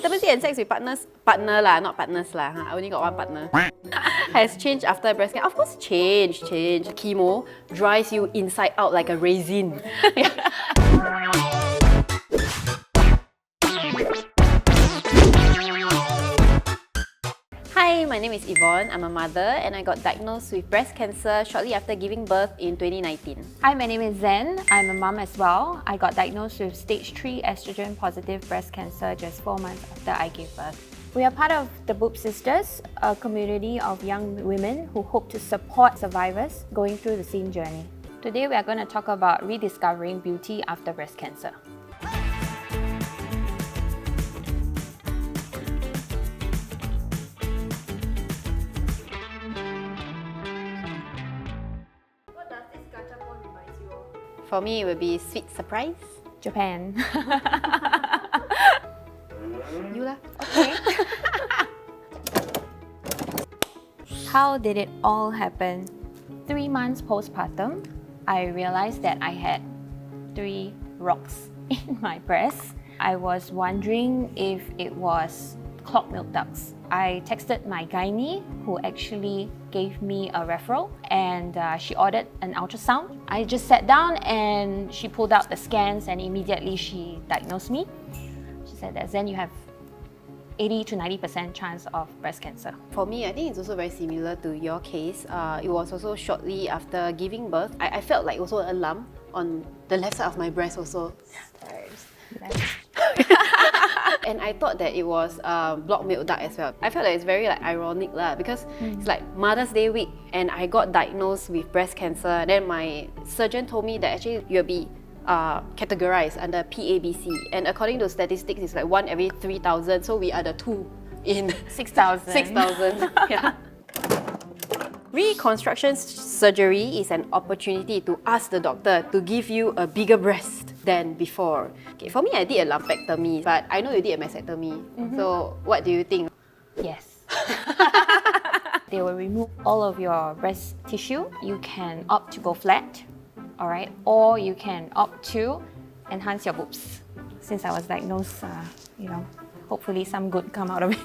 Intimacy and sex with partner lah, not partners lah. I only got one partner. Has changed after breast cancer. Of course, change. Chemo dries you inside out like a raisin. Hi, my name is Yvonne. I'm a mother and I got diagnosed with breast cancer shortly after giving birth in 2019. Hi, my name is Zen. I'm a mom as well. I got diagnosed with stage 3 estrogen-positive breast cancer just 4 months after I gave birth. We are part of the Boob Sisters, a community of young women who hope to support survivors going through the same journey. Today, we are going to talk about rediscovering beauty after breast cancer. What does this Gachapon remind you of? For me, it would be sweet surprise. Japan. You lah. Okay. How did it all happen? 3 months postpartum, I realized that I had 3 rocks in my breast. I was wondering if it was clogged milk ducts. I texted my gynae, who actually gave me a referral, and she ordered an ultrasound. I just sat down and she pulled out the scans and immediately she diagnosed me. She said that, Zen, you have 80 to 90% chance of breast cancer. For me, I think it's also very similar to your case. It was also shortly after giving birth. I felt like also a lump on the left side of my breast also. And I thought that it was blocked milk duct as well. I felt like it's very ironic lah, because it's like Mother's Day week and I got diagnosed with breast cancer. Then my surgeon told me that actually you'll be categorized under PABC, and according to statistics, it's like 1 every 3,000. So we are the 2 in 6,000. 6,000. Yeah. Reconstruction surgery is an opportunity to ask the doctor to give you a bigger breast than before. Okay, for me, I did a lumpectomy, but I know you did a mastectomy. So what do you think? Yes. They will remove all of your breast tissue. You can opt to go flat, all right, or you can opt to enhance your boobs. Since I was diagnosed, hopefully some good come out of it.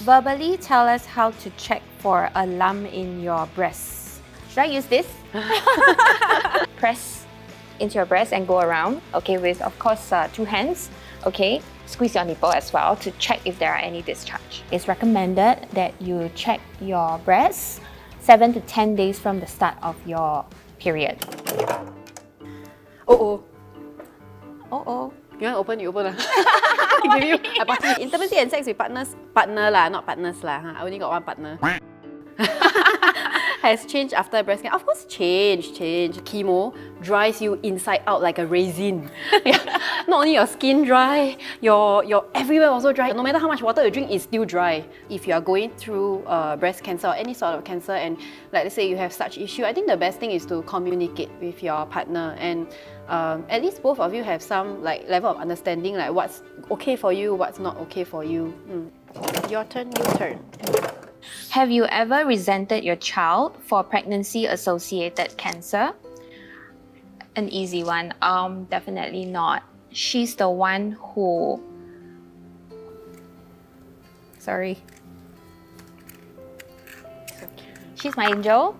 Verbally tell us how to check for a lump in your breast. Should I use this? Press into your breast and go around, okay, with of course 2 hands, okay. Squeeze your nipple as well to check if there are any discharge. It's recommended that you check your breasts 7 to 10 days from the start of your period. Oh. Oh. You want to open? You open lah. I give you. I pass you. Intimacy and sex with partner lah, not partners lah. I only got one partner. Has changed after breast cancer. Of course, change. Chemo dries you inside out like a raisin. Not only your skin dry, your everywhere also dry. No matter how much water you drink, it's still dry. If you are going through breast cancer or any sort of cancer, and like let's say you have such issue, I think the best thing is to communicate with your partner, and at least both of you have some level of understanding, like what's okay for you, what's not okay for you. Your turn, new turn. Have you ever resented your child for pregnancy-associated cancer? An easy one. Definitely not. She's the one who... Sorry. She's my angel.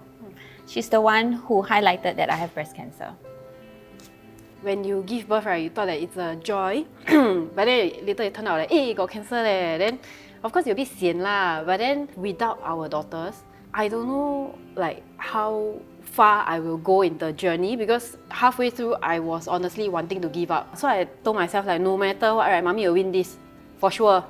She's the one who highlighted that I have breast cancer. When you give birth, right, you thought that it's a joy, but then later it turned out like, hey, got cancer leh. Then, of course, you'll be sian lah. But then, without our daughters, I don't know how far I will go in the journey, because halfway through, I was honestly wanting to give up. So I told myself no matter what, right, mommy will win this, for sure.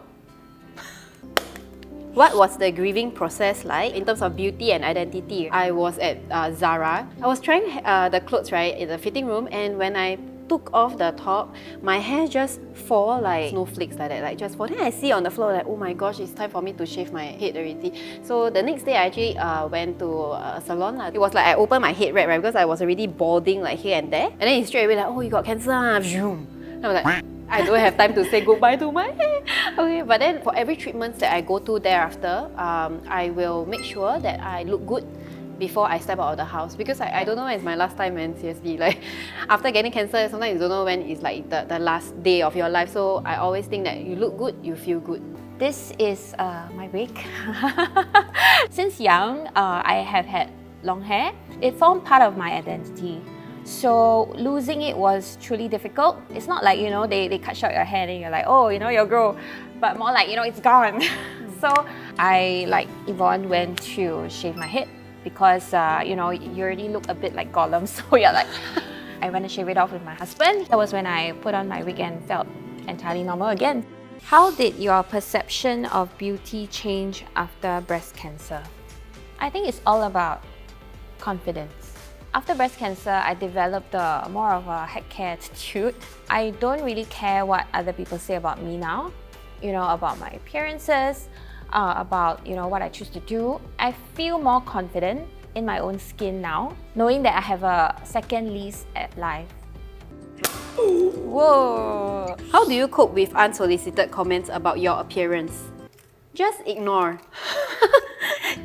What was the grieving process like in terms of beauty and identity? I was at Zara. I was trying the clothes, right, in the fitting room, and when I took off the top, my hair just fall like snowflakes like that, just fall. Then I see on the floor oh my gosh, it's time for me to shave my head already. So the next day I actually went to a salon. It was I opened my head right, because I was already balding here and there. And then he straight away oh, you got cancer. Zoom. And I was like, I don't have time to say goodbye to my hair. Okay, but then for every treatment that I go to thereafter, I will make sure that I look good before I step out of the house, because I don't know when it's my last time, man, seriously. Like, after getting cancer, sometimes you don't know when it's like the last day of your life. So I always think that you look good, you feel good. This is my wig. Since young, I have had long hair. It formed part of my identity. So losing it was truly difficult. It's not like, you know, they cut short your hair and you're like, oh, you know, you'll grow. But more like, you know, it's gone. So I, like Yvonne, went to shave my head because, you know, you already look a bit like Gollum. So you're like, I went to shave it off with my husband. That was when I put on my wig and felt entirely normal again. How did your perception of beauty change after breast cancer? I think it's all about confidence. After breast cancer, I developed more of a heck care attitude. I don't really care what other people say about me now, you know, about my appearances, about, you know, what I choose to do. I feel more confident in my own skin now, knowing that I have a second lease at life. Whoa! How do you cope with unsolicited comments about your appearance? Just ignore.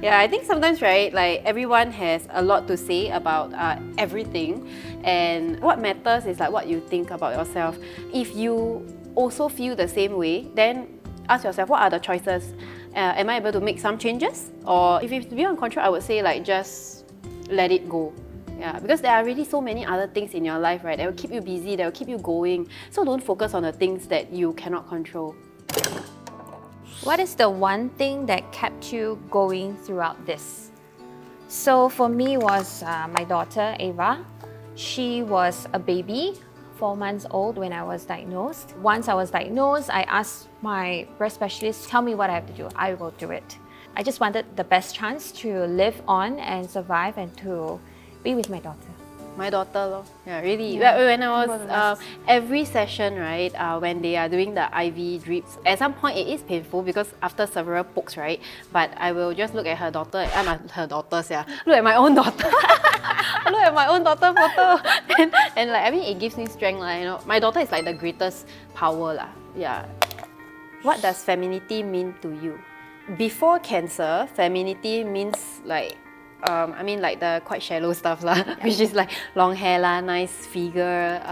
Yeah, I think sometimes, right, like everyone has a lot to say about everything, and what matters is like what you think about yourself. If you also feel the same way, then ask yourself, what are the choices? Am I able to make some changes? Or if it's beyond control, I would say like just let it go. Yeah, because there are really so many other things in your life, right, that will keep you busy, that will keep you going. So don't focus on the things that you cannot control. What is the one thing that kept you going throughout this? So for me was my daughter, Ava. She was a baby, 4 months old when I was diagnosed. Once I was diagnosed, I asked my breast specialist, tell me what I have to do. I will do it. I just wanted the best chance to live on and survive and to be with my daughter. My daughter, lor. Yeah, really. Yeah. When I was every session, right, when they are doing the IV drips, at some point it is painful because after several pokes, right. But I will just look at her daughter, her daughters, yeah. Look at my own daughter. I look at my own daughter photo, and like I mean, it gives me strength, like, you know. My daughter is like the greatest power, lah. Yeah. What does femininity mean to you? Before cancer, femininity means like. I mean like the quite shallow stuff lah, which is like long hair lah, nice figure,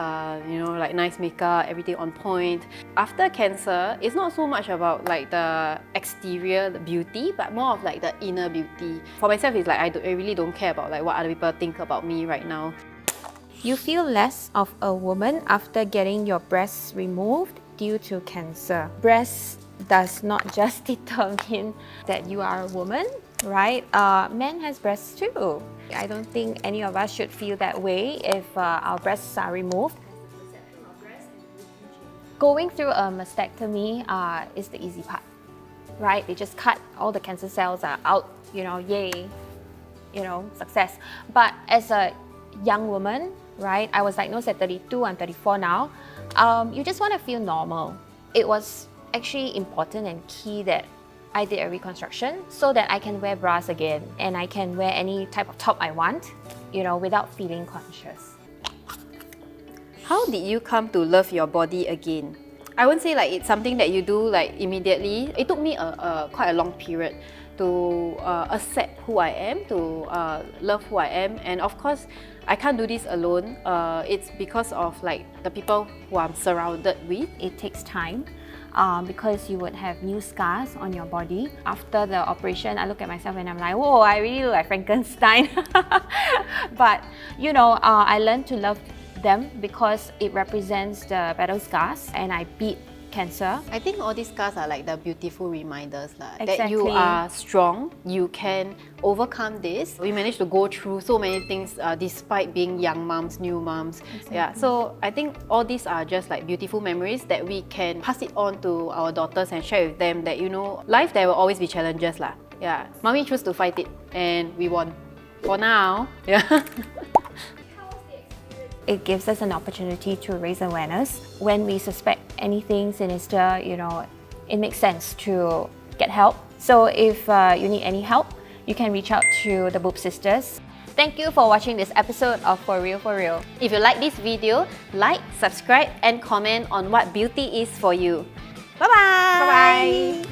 you know, like nice makeup, everything on point. After cancer, it's not so much about like the exterior the beauty, but more of like the inner beauty. For myself, it's like I really don't care about like what other people think about me right now. You feel less of a woman after getting your breasts removed due to cancer. Breast does not just determine that you are a woman, right? Men has breasts too. I don't think any of us should feel that way if our breasts are removed. Going through a mastectomy is the easy part, right? They just cut all the cancer cells are out, you know, yay, you know, success. But as a young woman, right, I was diagnosed at 32, I'm 34 now, you just want to feel normal. It was actually important and key that I did a reconstruction so that I can wear bras again and I can wear any type of top I want, you know, without feeling conscious. How did you come to love your body again? I won't say like it's something that you do like immediately. It took me quite a long period to accept who I am, to love who I am, and of course I can't do this alone. It's because of like the people who I'm surrounded with. It takes time. Because you would have new scars on your body. After the operation, I look at myself and I'm like, whoa, I really look like Frankenstein. But, you know, I learned to love them because it represents the battle scars and I beat cancer. I think all these scars are like the beautiful reminders Exactly. that you are strong, you can overcome this. We managed to go through so many things despite being young moms, new moms. Exactly. Yeah, so I think all these are just like beautiful memories that we can pass it on to our daughters and share with them that, you know, life there will always be challenges lah. Yeah, mommy chose to fight it and we won. For now, yeah. It gives us an opportunity to raise awareness. When we suspect anything sinister, you know, it makes sense to get help. So if you need any help, you can reach out to the Boob Sisters. Thank you for watching this episode of For Real For Real. If you like this video, like, subscribe and comment on what beauty is for you. Bye-bye! Bye-bye!